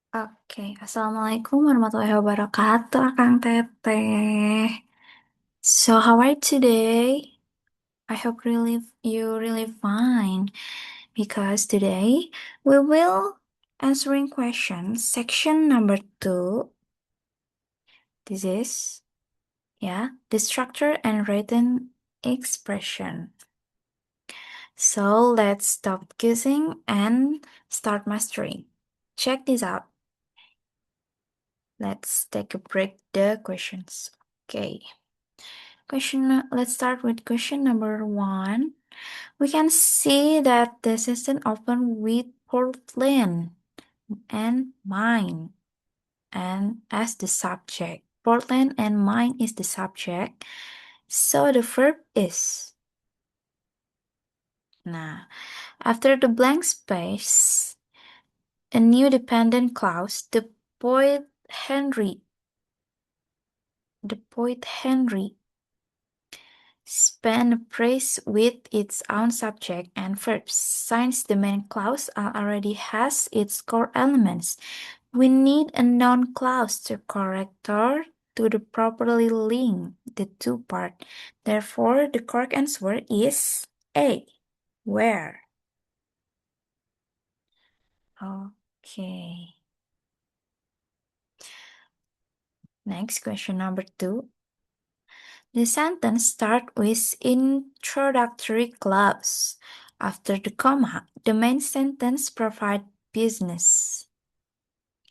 Oke, Assalamualaikum warahmatullahi wabarakatuh, Akang Teteh. So, how are you today? I hope you really fine because today we will answering questions section number 2. This is the structure and written expression. So let's stop guessing and start mastering. Check this out. Let's take a break the questions. Okay. Let's start with question number 1. We can see that the sentence open with Portland and mine and as the subject. Portland and mine is the subject. So the verb is. Nah, after the blank space, a new dependent clause, Henry, the poet Henry span a phrase with its own subject and verbs. Since the main clause already has its core elements, we need a noun clause to corrector to the properly link the two parts. Therefore, the correct answer is A. Where? Okay. Next question number 2. The sentence starts with introductory clause. After the comma, the main sentence provides business.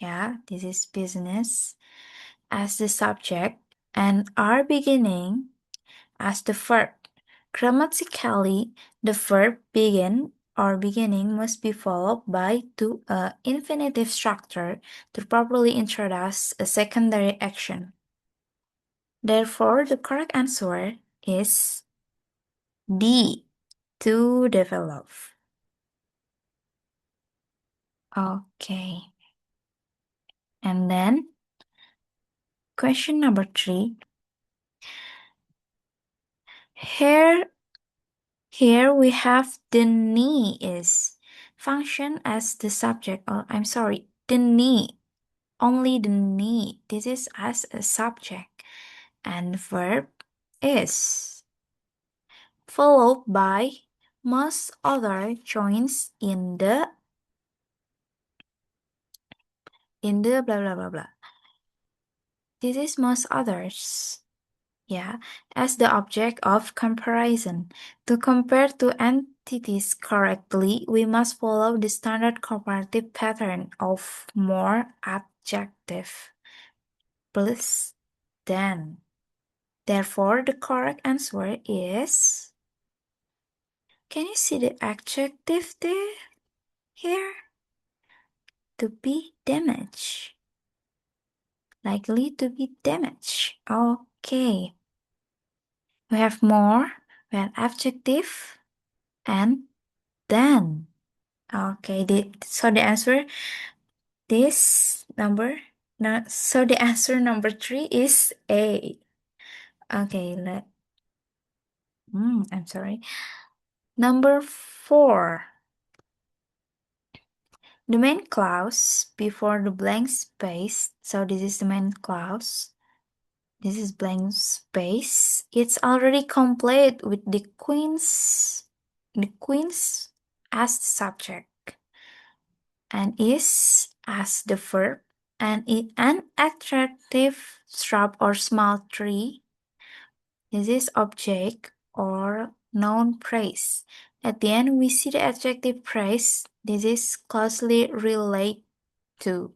This is business as the subject and our beginning as the verb. Grammatically, the verb begin or beginning must be followed by to a infinitive structure to properly introduce a secondary action. Therefore, the correct answer is D. To develop. Okay. And then question number 3. Here we have the knee is function as the subject. Oh, I'm sorry, the knee. Only the knee. This is as a subject. And verb is followed by most other joins in the blah blah blah blah. This is most others. As the object of comparison. To compare two entities correctly, we must follow the standard comparative pattern of more adjective plus than. Therefore, the correct answer is. Can you see the adjective there? Here? To be damaged. Likely to be damaged. Okay. We have more. We have adjective and then. Okay, so the answer this number no, so the answer number 3 is A. Okay, I'm sorry. Number 4. The main clause before the blank space. So this is the main clause. This is blank space. It's already complete with the queens as the subject and is as the verb and an attractive shrub or small tree. This is object or noun praise. At the end, we see the adjective praise. This is closely related to.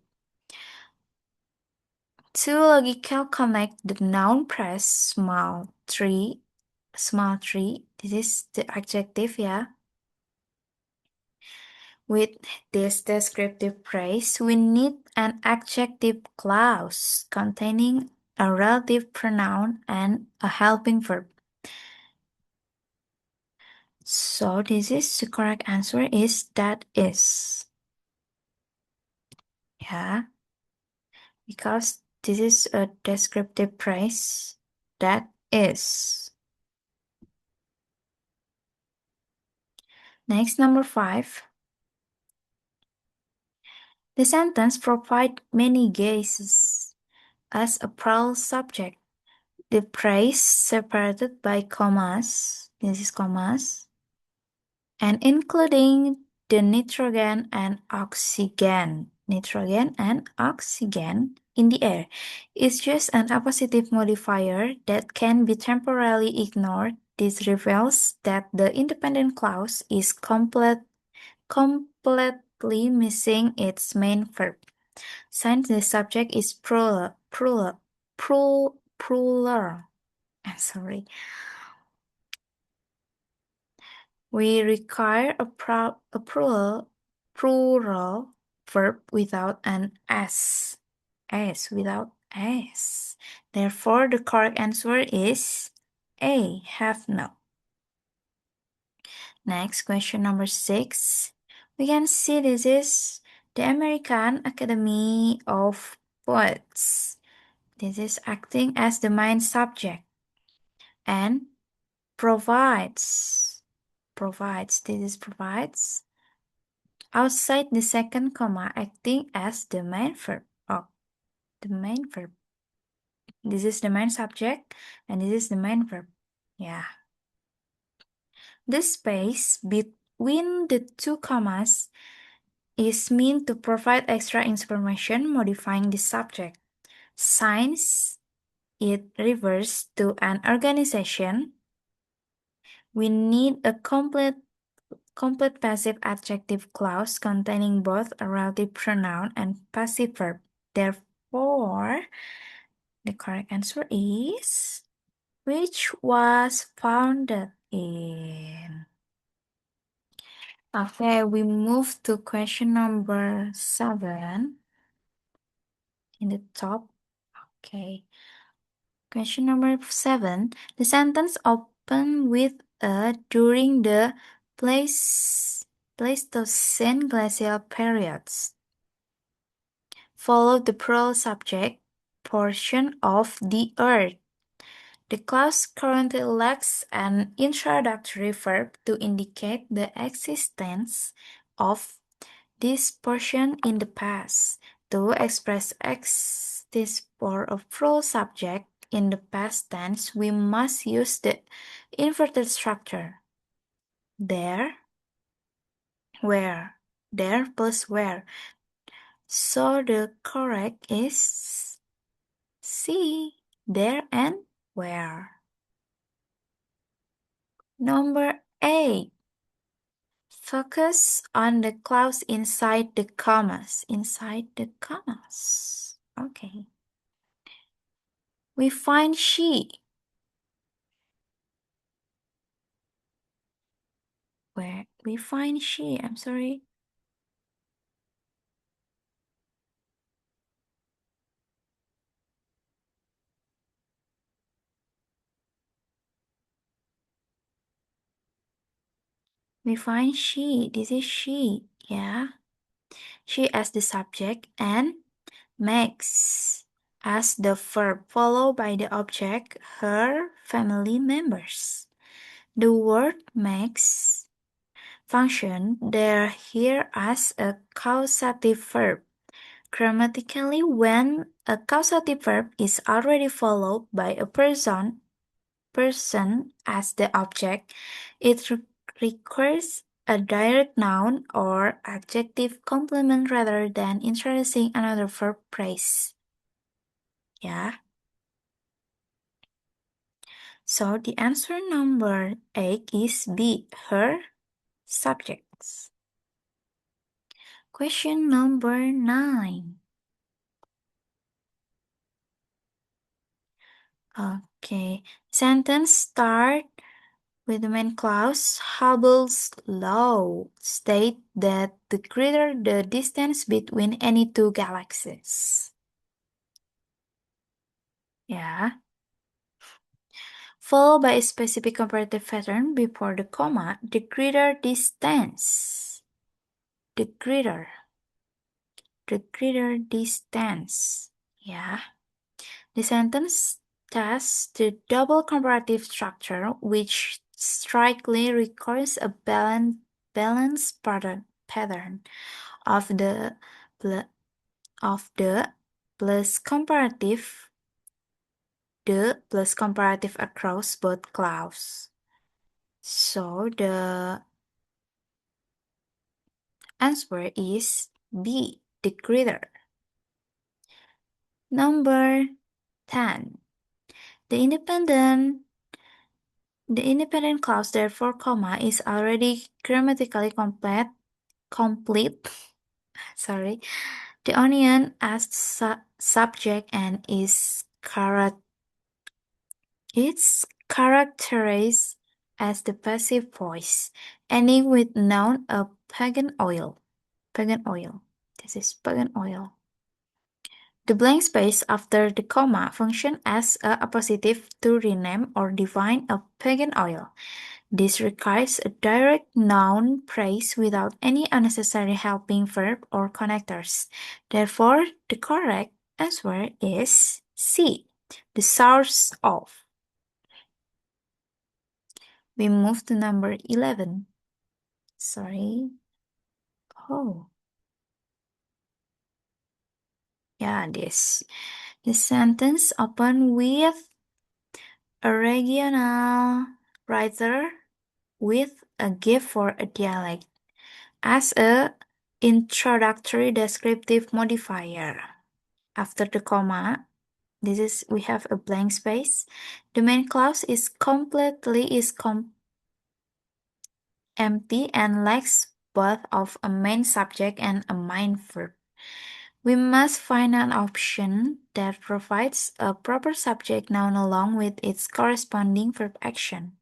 To logical connect the noun praise small tree. This is the adjective, With this descriptive phrase, we need an adjective clause containing a relative pronoun and a helping verb. So this is the correct answer is that is. Because this is a descriptive phrase that is. Next, number 5. The sentence provides many guesses as a plural subject. The phrase separated by commas, this is commas, and including the nitrogen and oxygen in the air is just an appositive modifier that can be temporarily ignored. This reveals that the independent clause is completely missing its main verb. Since the subject is plural. I'm sorry. We require a plural verb without an s. Without s. Therefore, the correct answer is A, have no. Next, question number 6. We can see this is the American Academy of Poets. This is acting as the main subject and provides. Outside the second comma acting as the main verb. The main verb. This is the main subject and this is the main verb. Yeah. The space between the two commas is meant to provide extra information modifying the subject. Since it refers to an organization, we need a complete passive adjective clause containing both a relative pronoun and passive verb. Therefore, the correct answer is which was founded in. Okay, we move to question number 7 in the top. Okay. Question number 7. The sentence open with a during the Pleistocene glacial periods. Follow the plural subject portion of the earth. The clause currently lacks an introductory verb to indicate the existence of this portion in the past. To express this for a plural subject in the past tense, we must use the inverted structure. There, where. There plus where. So the correct is C. There and where. Number 8. Focus on the clause inside the commas. Okay. We find she. Where we find she, I'm sorry. We find she, this is she, yeah. She as the subject and makes as the verb followed by the object, her family members. The word makes function there here as a causative verb. Grammatically, when a causative verb is already followed by a person as the object, it requires a direct noun or adjective complement rather than introducing another verb phrase. Yeah. So the answer number 8 is B, her subjects. Question number 9. Okay. Sentence start with the main clause. Hubble's law state that the greater the distance between any two galaxies. Yeah. Followed by a specific comparative pattern before the comma, the greater distance. The greater distance. Yeah. The sentence tests the double comparative structure, which strikingly requires a balanced pattern of the the plus comparative across both clauses. So the answer is B, the greater. Number 10. The independent clause therefore, comma, is already grammatically complete. Sorry. The onion as subject and it's characterized as the passive voice, ending with noun a pagan oil. Pagan oil. This is pagan oil. The blank space after the comma functions as a appositive to rename or define a pagan oil. This requires a direct noun phrase without any unnecessary helping verb or connectors. Therefore, the correct answer is C, the source of. We move to number 11. Sorry. Oh. Yeah, this. The sentence open with a regional writer with a gift for a dialect as a introductory descriptive modifier. After the comma, we have a blank space. The main clause is empty and lacks both of a main subject and a main verb. We must find an option that provides a proper subject noun along with its corresponding verb action.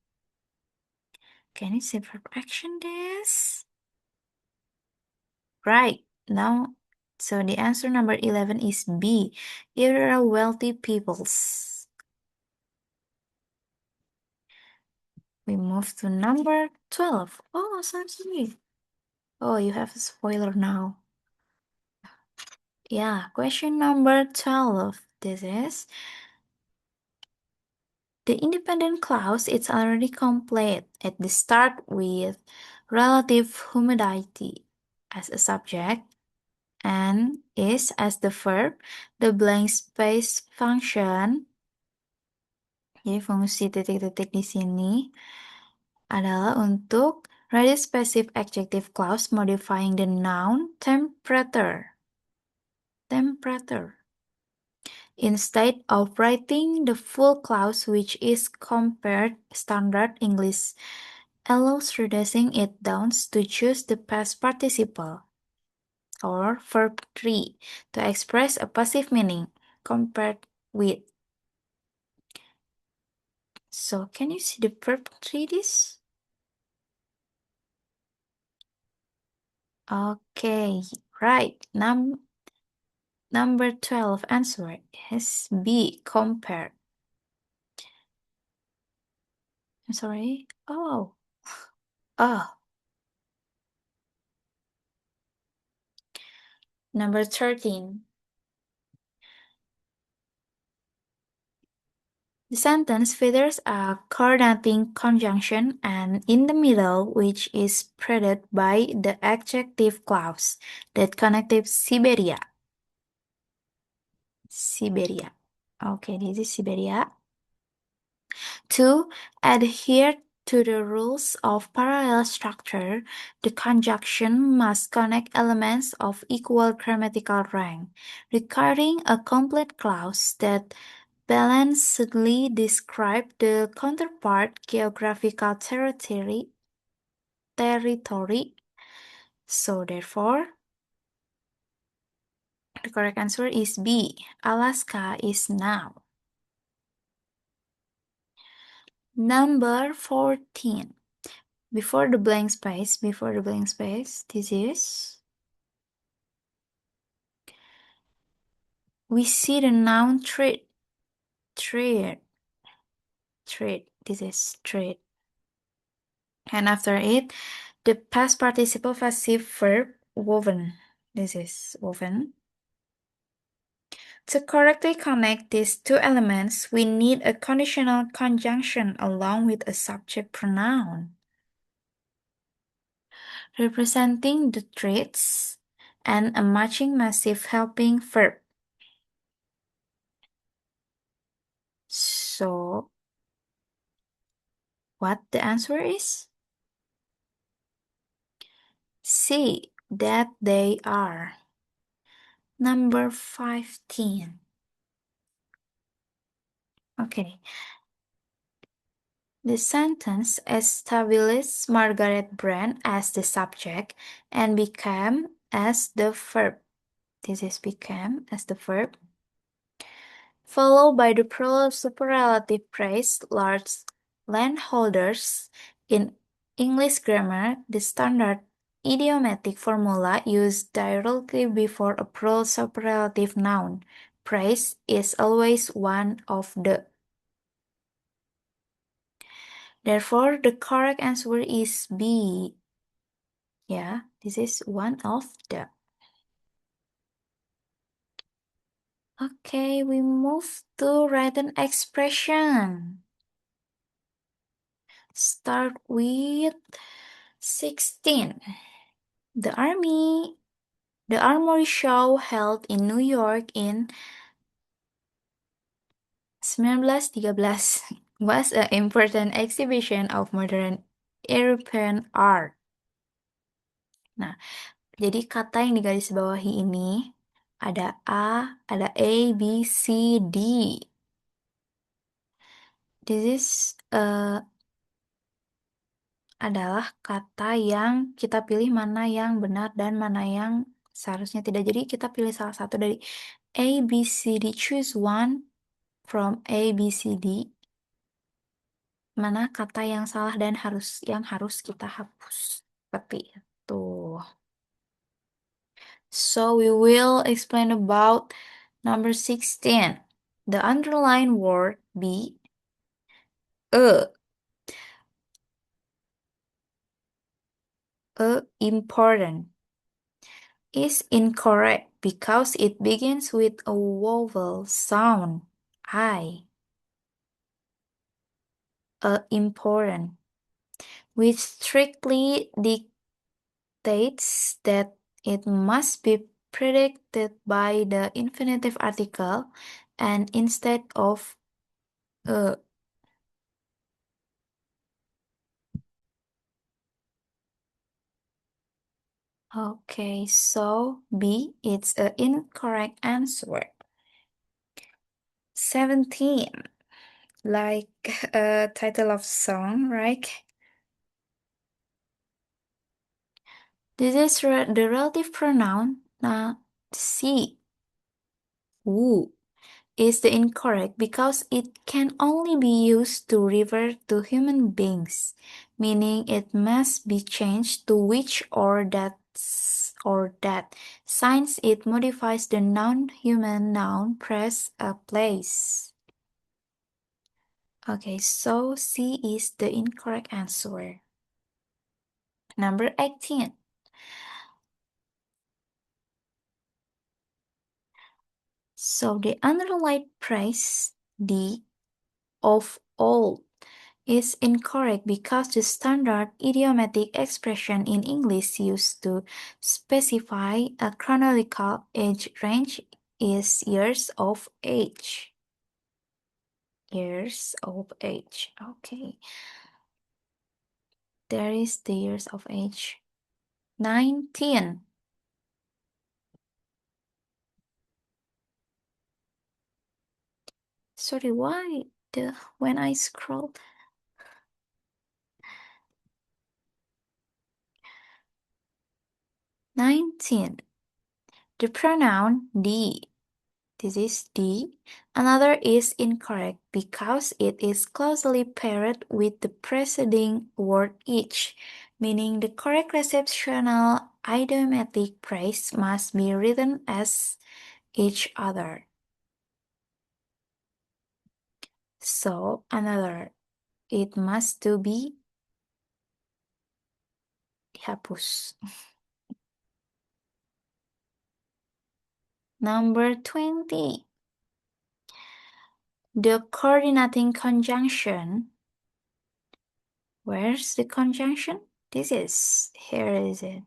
Can you say verb action this? Right. Now, so the answer number 11 is B, era wealthy peoples. We move to number 12. Oh, sorry. Oh, you have a spoiler now. Yeah, question number 12. This is the independent clause. It's already complete at the start with relative humidity as a subject and is as the verb. The blank space function. Jadi fungsi titik-titik di sini adalah untuk ready passive adjective clause modifying the noun temperature. Instead of writing the full clause, which is compared standard English, allows reducing it down to choose the past participle or verb 3 to express a passive meaning compared with. So can you see the verb 3 this? Okay, right. Number 12 answer is B, compare. I'm sorry. Oh. Oh. Number 13. The sentence features a coordinating conjunction and in the middle, which is preceded by the adjective clause that connected Siberia. Siberia. Okay, this is Siberia. To adhere to the rules of parallel structure, the conjunction must connect elements of equal grammatical rank, requiring a complete clause that balancedly describe the counterpart geographical territory. So therefore, the correct answer is B. Alaska is now. Number 14. Before the blank space, this is, we see the noun treat. This is treat. And after it, the past participle passive verb woven. This is woven. To correctly connect these two elements, we need a conditional conjunction along with a subject pronoun. Representing the traits, and a matching massive helping verb. So, what the answer is? C, that they are. Number 15. Okay. The sentence establishes Margaret Brand as the subject and became as the verb. This is became as the verb. Followed by the plural superlative phrase large landholders. In English grammar, the standard idiomatic formula used directly before a plural superlative noun phrase is always one of the. Therefore, the correct answer is B. Yeah, this is one of the. Okay, we move to written expression. Start with 16. The Armory Show held in New York in 1913 was an important exhibition of modern European art. Nah, jadi kata yang digarisbawahi ini ada ada A, B, C, D. This is adalah kata yang kita pilih mana yang benar dan mana yang seharusnya tidak. Jadi kita pilih salah satu dari A, B, C, D. Choose one from A, B, C, D. Mana kata yang salah dan yang harus kita hapus. Seperti itu. So we will explain about number 16. The underlined word be important is incorrect because it begins with a vowel sound I. Important, which strictly dictates that it must be predicted by the infinitive article and instead of a. Okay, so B is an incorrect answer. 17, like a title of song, right? This is the relative pronoun C. Who is the incorrect because it can only be used to refer to human beings, meaning it must be changed to which or that. Since it modifies the non-human noun press a place. Okay, so C is the incorrect answer. Number 18. So the underlined phrase the of all is incorrect because the standard idiomatic expression in English used to specify a chronological age range is years of age. Years of age. Okay. There is the years of age. 19. Sorry, why when I scroll? 19. The pronoun the. This is the. Another is incorrect because it is closely paired with the preceding word each, meaning the correct receptional idiomatic phrase must be written as each other. So, another, it must to be dihapus. Number 20. The coordinating conjunction. Where's the conjunction? Here is it.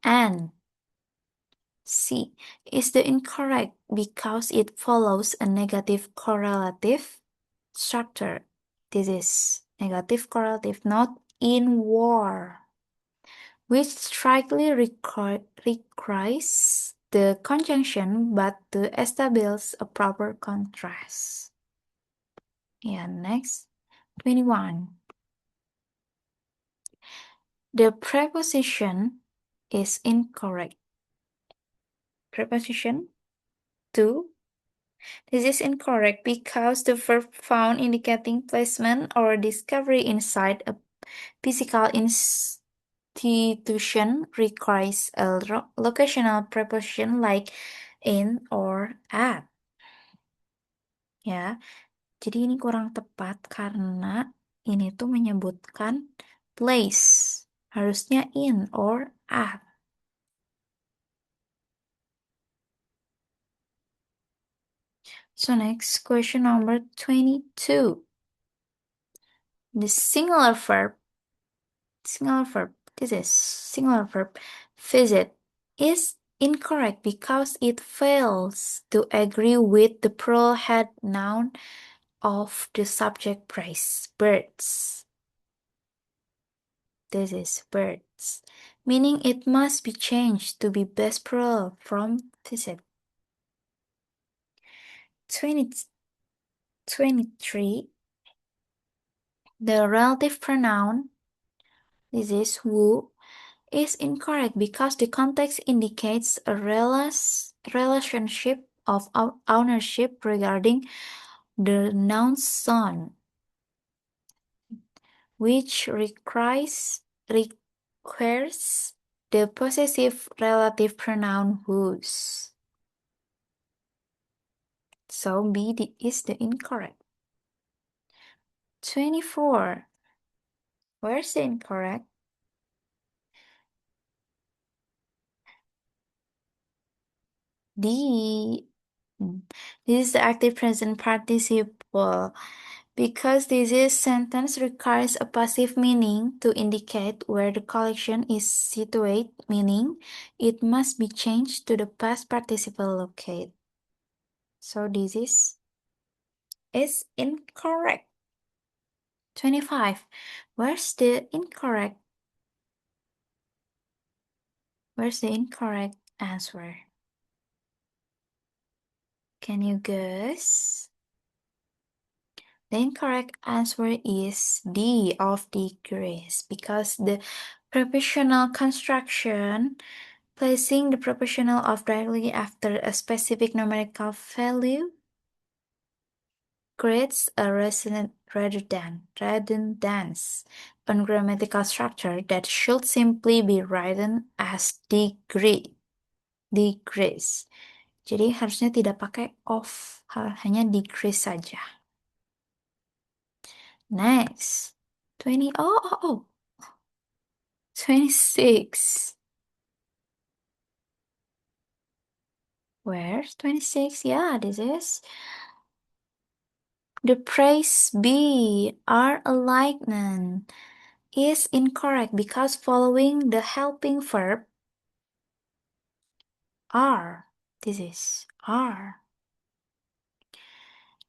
And C is the incorrect because it follows a negative correlative structure. This is negative correlative, not in war, which strictly requires the conjunction but to establish a proper contrast. Yeah, next, 21. The preposition is incorrect. Preposition to. This is incorrect because the verb found indicating placement or discovery inside a physical institution requires a locational preposition like in or at. Ya, jadi ini kurang tepat karena ini tuh menyebutkan place. Harusnya in or at. So next, question number 22. The this is singular verb, visit, is incorrect because it fails to agree with the plural head noun of the subject phrase, birds. This is birds, meaning it must be changed to be best plural from visit. 23. The relative pronoun, this is who, is incorrect because the context indicates a relationship of ownership regarding the noun son, which requires the possessive relative pronoun whose. So B is the incorrect. 24. Where's the incorrect? D. This is the active present participle. Because this sentence requires a passive meaning to indicate where the collection is situated, meaning it must be changed to the past participle locate. So this is incorrect. 25. Where's the incorrect? Where's the incorrect answer? Can you guess? The incorrect answer is D of decrease because the prepositional construction placing the prepositional of directly after a specific numerical value creates a redundance on grammatical structure that should simply be written as decrease. Jadi harusnya tidak pakai of, hanya decrease saja. Next, 26. Where's 26? Yeah, this is. The phrase be are a likeness is incorrect because following the helping verb are. This is are.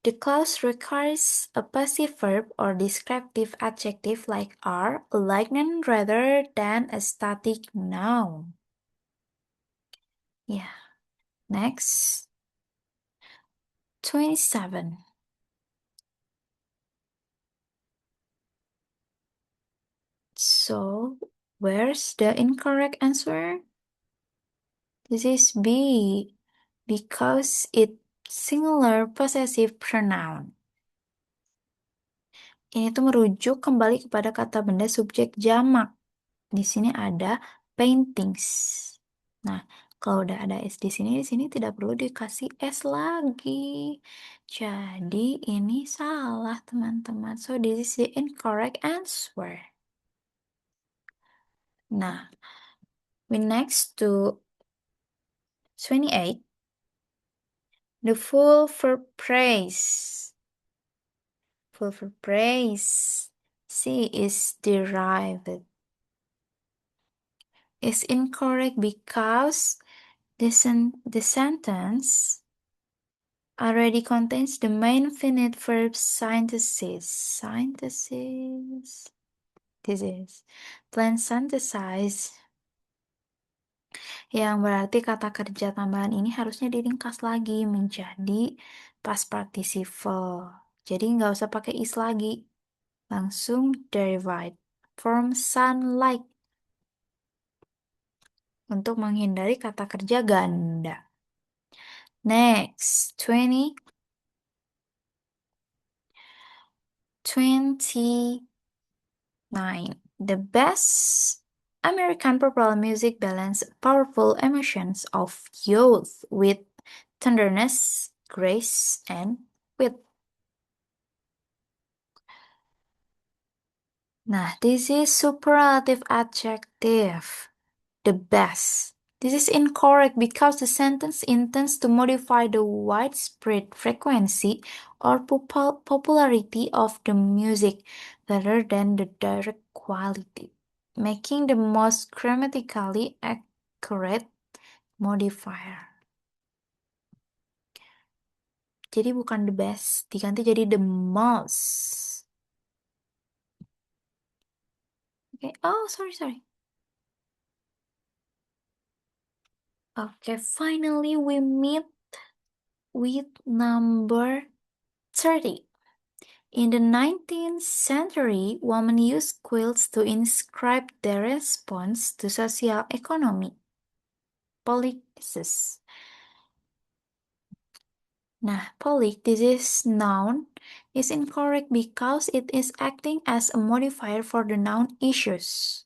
The clause requires a passive verb or descriptive adjective like are, a likeness rather than a static noun. Yeah. Next. 27. So, where's the incorrect answer? This is B, because it's singular possessive pronoun. Ini tuh merujuk kembali kepada kata benda subjek jamak. Di sini ada paintings. Nah, kalau udah ada S di sini tidak perlu dikasih S lagi. Jadi ini salah, teman-teman. So this is the incorrect answer. Nah, we next to 28. The full verb phrase. Full verb phrase. C is derived. Is incorrect because The sentence already contains the main finite verb synthesis. Synthesis. This is plan synthesize. Yang berarti kata kerja tambahan ini harusnya diringkas lagi menjadi past participle. Jadi nggak usah pakai is lagi. Langsung derived from sunlight. Untuk menghindari kata kerja ganda. Next, 29. The best American popular music balance powerful emotions of youth with tenderness, grace, and wit. Nah, this is superlative adjective. The best. This is incorrect because the sentence intends to modify the widespread frequency or popularity of the music rather than the direct quality, making the most grammatically accurate modifier. Jadi bukan the best, diganti jadi the most. Okay. Oh, sorry. Okay, finally we meet with number 30. In the 19th century, women used quilts to inscribe their response to social economy policies. Nah, this noun is incorrect because it is acting as a modifier for the noun issues,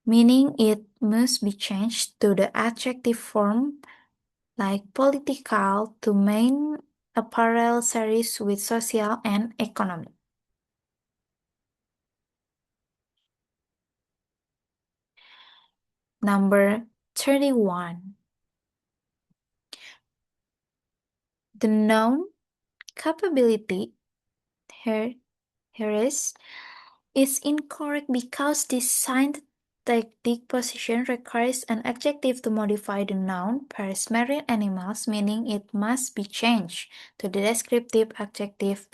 meaning it must be changed to the adjective form like political to mean a parallel series with social and economy. Number 31. The noun capability here is incorrect because this syntactic position requires an adjective to modify the noun pairs marine animals, meaning it must be changed to the descriptive adjective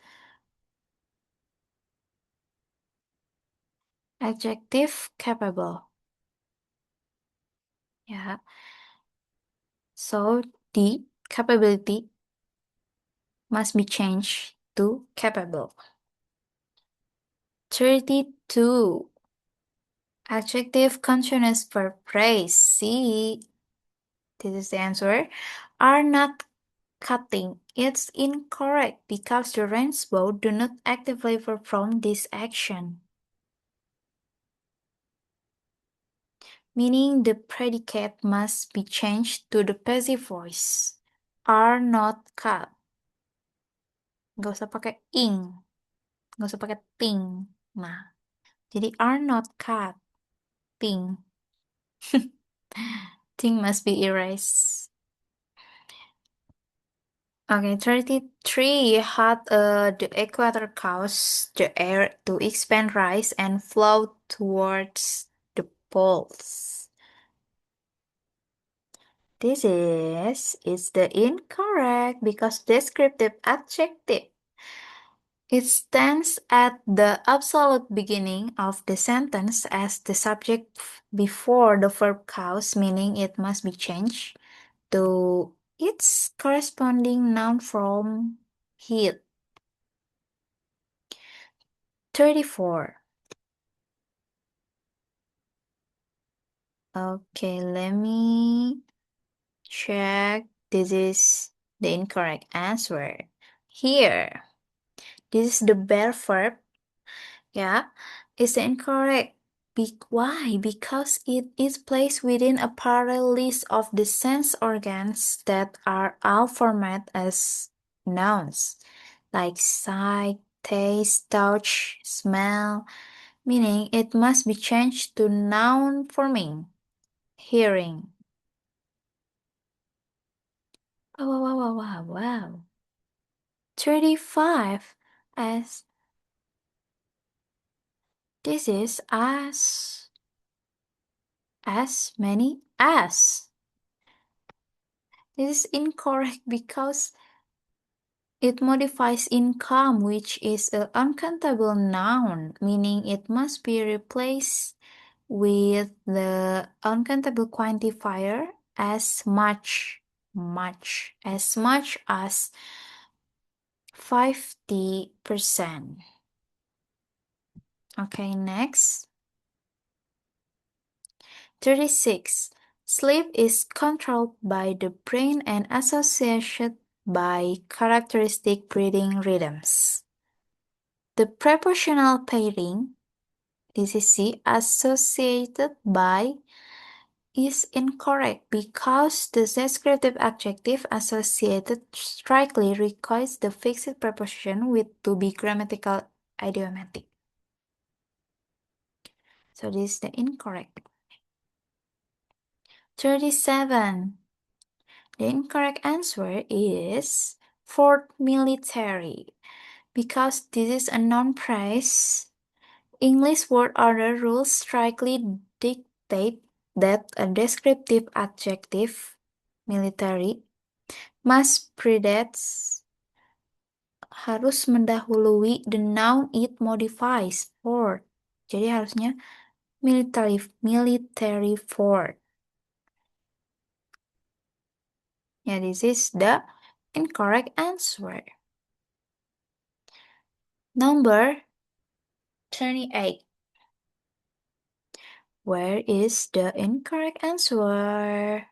capable. Yeah. So the capability must be changed to capable. 32. Adjective continuous verb phrase. See, this is the answer. Are not cutting. It's incorrect because the rainbow do not actively perform this action. Meaning the predicate must be changed to the passive voice. Are not cut. Gak usah pakai ing. Gak usah pakai ting. Nah, jadi are not cut. Ting. Ting must be erased. Okay, 33 had the equator cause the air to expand, rise, and flow towards the poles. This is the incorrect because descriptive adjective. It stands at the absolute beginning of the sentence as the subject before the verb cause, meaning it must be changed to its corresponding noun form heat. 34. Okay, let me check. This is the incorrect answer. Here, this is the bare verb. Yeah, it's incorrect. Why? Because it is placed within a parallel list of the sense organs that are all formatted as nouns, like sight, taste, touch, smell, meaning it must be changed to noun forming, hearing. Wow. 35 as this is as many as. This is incorrect because it modifies income, which is an uncountable noun, meaning it must be replaced with the uncountable quantifier as much as 50%. Okay, next. 36. Sleep is controlled by the brain and associated by characteristic breathing rhythms. The prepositional pairing, this is C, associated by, is incorrect because the descriptive adjective associated strictly requires the fixed preposition with to be grammatical idiomatic. So this is the incorrect. 37. The incorrect answer is Fort military. Because this is a non-phrase, English word order rules strictly dictate that a descriptive adjective, military, must predate, harus mendahului the noun it modifies, fort. Jadi harusnya military fort. Yeah, this is the incorrect answer. Number 28. Where is the incorrect answer?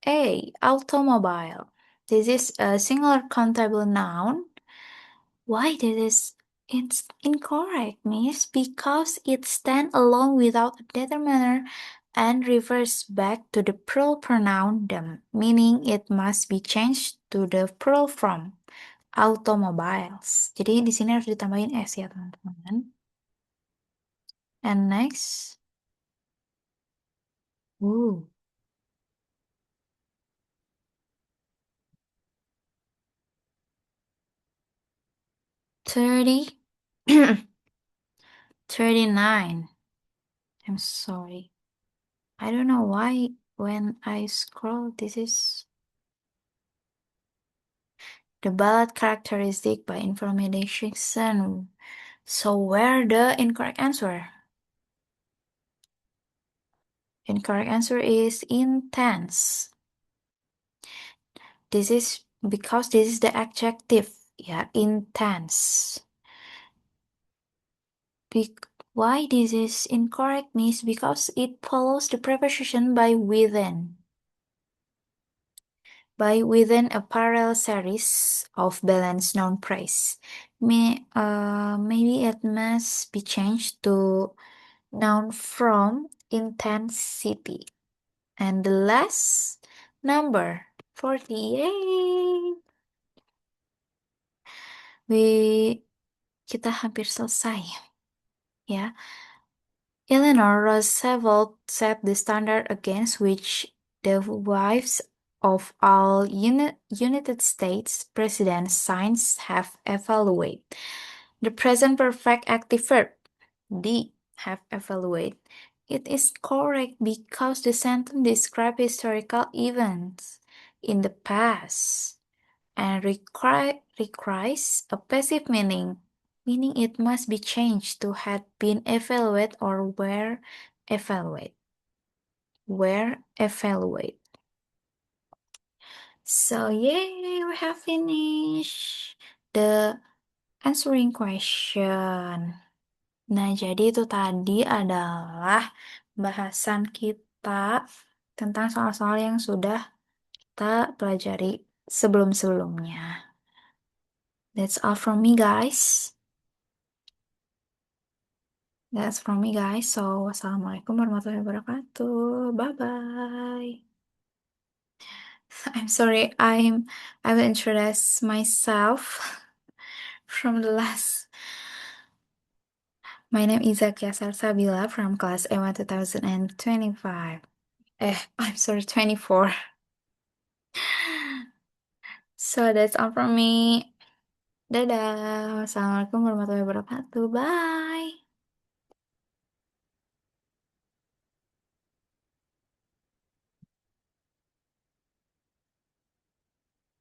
A. Automobile. This is a singular countable noun. Why this is it's incorrect, miss? Because it stands alone without a determiner and refers back to the plural pronoun them, meaning it must be changed to the plural form automobiles. Jadi di sini harus ditambahin s ya, teman-teman. And next. Ooh. 30. 39. I'm sorry. I don't know why when I scroll, this is the ballot characteristic by information. So where the incorrect answer? Incorrect answer is intense. This is because this is the adjective, yeah, intense. Why this is incorrect means because it follows the preposition by within. By within a parallel series of balanced noun phrase. Maybe it must be changed to noun from intensity. And the last number 48. Kita hampir selesai ya. Eleanor Roosevelt set the standard against which the wives of all United States presidents' signs have evaluated. The present perfect active verb, D, have evaluated. It is correct because the sentence describes historical events in the past and requires a passive meaning, meaning it must be changed to had been evaluated or were evaluated. Were evaluated. So yay, we have finished the answering question. Nah, jadi itu tadi adalah bahasan kita tentang soal-soal yang sudah kita pelajari sebelum-sebelumnya. That's all from me, guys. That's from me, guys. So, wassalamualaikum warahmatullahi wabarakatuh. Bye-bye. I'm sorry, I will introduce myself from the last. My name is Zakia Sarsabila from class A1 2025. I'm sorry, 24. So that's all from me. Dadah. Wassalamualaikum warahmatullahi wabarakatuh. Bye.